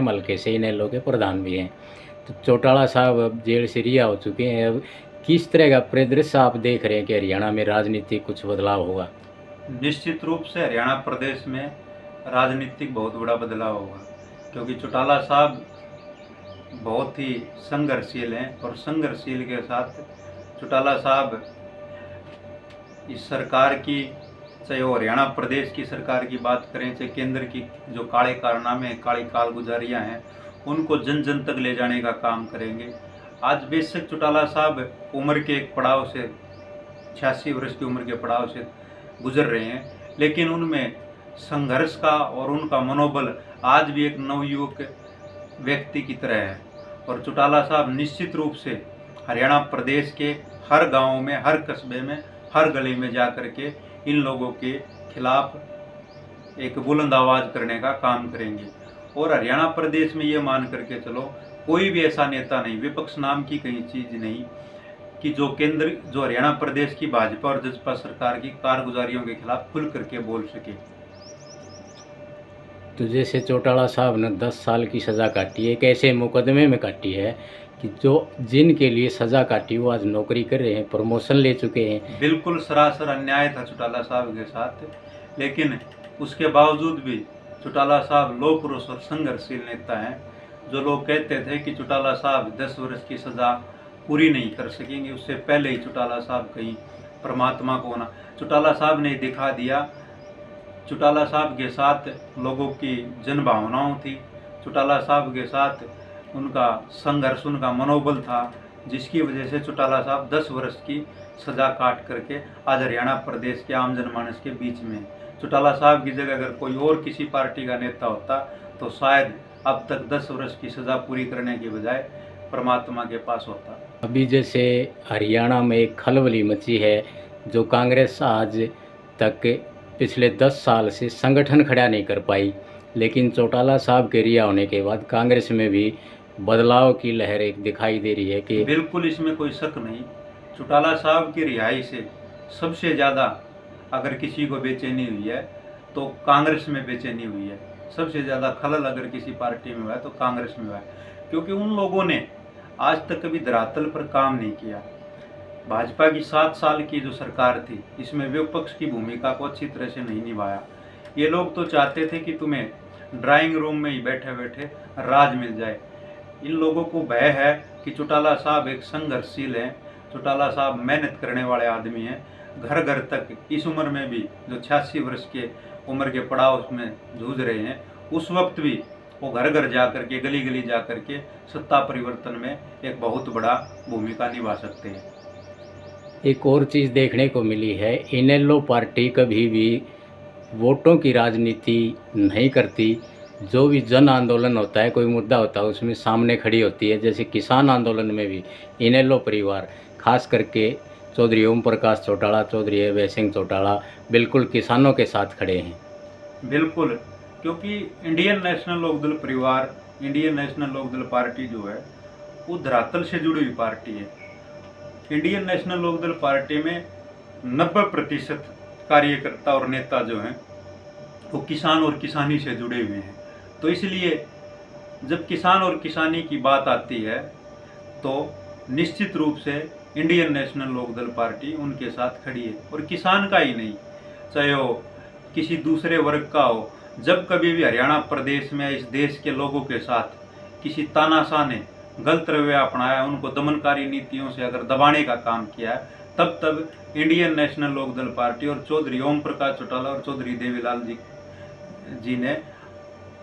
पश्चिम हल्के से इनेलो के प्रधान भी हैं। तो चौटाला साहब अब जेल से रिहा हो चुके हैं। अब किस तरह का परिदृश्य आप देख रहे हैं कि हरियाणा में राजनीति कुछ बदलाव होगा? निश्चित रूप से हरियाणा प्रदेश में राजनीतिक बहुत बड़ा बदलाव होगा, क्योंकि चौटाला साहब बहुत ही संघर्षशील हैं और संघर्षशील के साथ चौटाला साहब इस सरकार की, चाहे वो हरियाणा प्रदेश की सरकार की बात करें, चाहे केंद्र की जो काले कारनामे हैं, काली कालगुजारियाँ हैं, उनको जन जन तक ले जाने का काम करेंगे। आज बेशक चौटाला साहब उम्र के एक पड़ाव से 86 वर्ष की उम्र के पड़ाव से गुजर रहे हैं, लेकिन उनमें संघर्ष का और उनका मनोबल आज भी एक नवयुवक व्यक्ति की तरह है। और चौटाला साहब निश्चित रूप से हरियाणा प्रदेश के हर गांव में, हर कस्बे में, हर गली में जा कर के इन लोगों के खिलाफ एक बुलंद आवाज़ करने का काम करेंगे। और हरियाणा प्रदेश में ये मान करके चलो, कोई भी ऐसा नेता नहीं, विपक्ष नाम की कहीं चीज़ नहीं कि जो हरियाणा प्रदेश की भाजपा और जसपा सरकार की कारगुजारियों के खिलाफ खुल करके बोल सके। तो जैसे चौटाला साहब ने 10 साल की सज़ा काटी है, एक ऐसे मुकदमे में काटी है कि जो जिनके लिए सज़ा काटी वो आज नौकरी कर रहे हैं, प्रमोशन ले चुके हैं। बिल्कुल सरासर अन्याय था चौटाला साहब के साथ, लेकिन उसके बावजूद भी चौटाला साहब लौह पुरुष और संघर्षशील नेता हैं। जो लोग कहते थे कि चौटाला साहब 10 वर्ष की सज़ा पूरी नहीं कर सकेंगे, उससे पहले ही चौटाला साहब कहीं परमात्मा को होना, चौटाला साहब ने दिखा दिया। चौटाला साहब के साथ लोगों की जन भावनाओं थी, चौटाला साहब के साथ उनका संघर्ष, उनका मनोबल था, जिसकी वजह से चौटाला साहब 10 वर्ष की सज़ा काट करके आज हरियाणा प्रदेश के आम जनमानस के बीच में। चौटाला साहब की जगह अगर कोई और किसी पार्टी का नेता होता तो शायद अब तक 10 वर्ष की सज़ा पूरी करने के बजाय परमात्मा के पास होता। अभी जैसे हरियाणा में एक खलबली मची है, जो कांग्रेस आज तक पिछले 10 साल से संगठन खड़ा नहीं कर पाई, लेकिन चौटाला साहब के रिहा होने के बाद कांग्रेस में भी बदलाव की लहर एक दिखाई दे रही है कि बिल्कुल इसमें कोई शक नहीं। चौटाला साहब की रिहाई से सबसे ज़्यादा अगर किसी को बेचैनी हुई है तो कांग्रेस में बेचैनी हुई है। सबसे ज़्यादा खलल अगर किसी पार्टी में हुआ है तो कांग्रेस में हुआ है, क्योंकि उन लोगों ने आज तक कभी धरातल पर काम नहीं किया। भाजपा की 7 साल की जो सरकार थी, इसमें विपक्ष की भूमिका को अच्छी तरह से नहीं निभाया। ये लोग तो चाहते थे कि तुम्हें ड्राइंग रूम में ही बैठे बैठे राज मिल जाए। इन लोगों को भय है कि चौटाला साहब एक संघर्षशील हैं, चौटाला साहब मेहनत करने वाले आदमी हैं। घर घर तक इस उम्र में भी, जो 86 वर्ष के उम्र के पड़ाव में जूझ रहे हैं, उस वक्त भी वो घर घर जा कर के, गली गली जा कर के सत्ता परिवर्तन में एक बहुत बड़ा भूमिका निभा सकते हैं। एक और चीज़ देखने को मिली है, इनेलो पार्टी कभी भी वोटों की राजनीति नहीं करती। जो भी जन आंदोलन होता है, कोई मुद्दा होता है, उसमें सामने खड़ी होती है। जैसे किसान आंदोलन में भी इनेलो परिवार, खास करके चौधरी ओम प्रकाश चौटाला, चौधरी अभय सिंह चौटाला, बिल्कुल किसानों के साथ खड़े हैं। बिल्कुल, क्योंकि इंडियन नेशनल लोकदल परिवार, इंडियन नेशनल लोकदल पार्टी जो है वो धरातल से जुड़ी हुई पार्टी है। इंडियन नेशनल लोकदल पार्टी में 90% कार्यकर्ता और नेता जो हैं वो किसान और किसानी से जुड़े हुए हैं। तो इसलिए जब किसान और किसानी की बात आती है तो निश्चित रूप से इंडियन नेशनल लोकदल पार्टी उनके साथ खड़ी है। और किसान का ही नहीं, चाहे वो किसी दूसरे वर्ग का हो, जब कभी भी हरियाणा प्रदेश में इस देश के लोगों के साथ किसी तानाशाह ने गलत रवैया अपनाया, उनको दमनकारी नीतियों से अगर दबाने का काम किया है, तब इंडियन नेशनल लोकदल पार्टी और चौधरी ओम प्रकाश चौटाला और चौधरी देवीलाल जी ने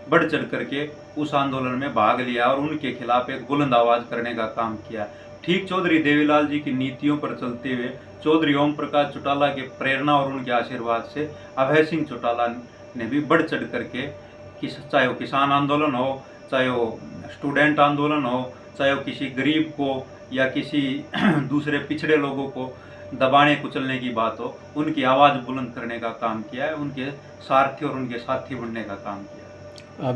बढ़ चढ़ करके उस आंदोलन में भाग लिया और उनके खिलाफ एक बुलंद आवाज़ करने का काम किया। ठीक चौधरी देवीलाल जी की नीतियों पर चलते हुए चौधरी ओम प्रकाश चौटाला के प्रेरणा और उनके आशीर्वाद से अभय सिंह चौटाला ने भी बढ़ चढ़ करके, चाहे वो किसान आंदोलन हो, चाहे वो स्टूडेंट आंदोलन हो, चाहे वो किसी गरीब को या किसी दूसरे पिछड़े लोगों को दबाने कुचलने की बात हो, उनकी आवाज़ बुलंद करने का काम किया है, उनके सारथी और उनके साथी बनने का काम किया।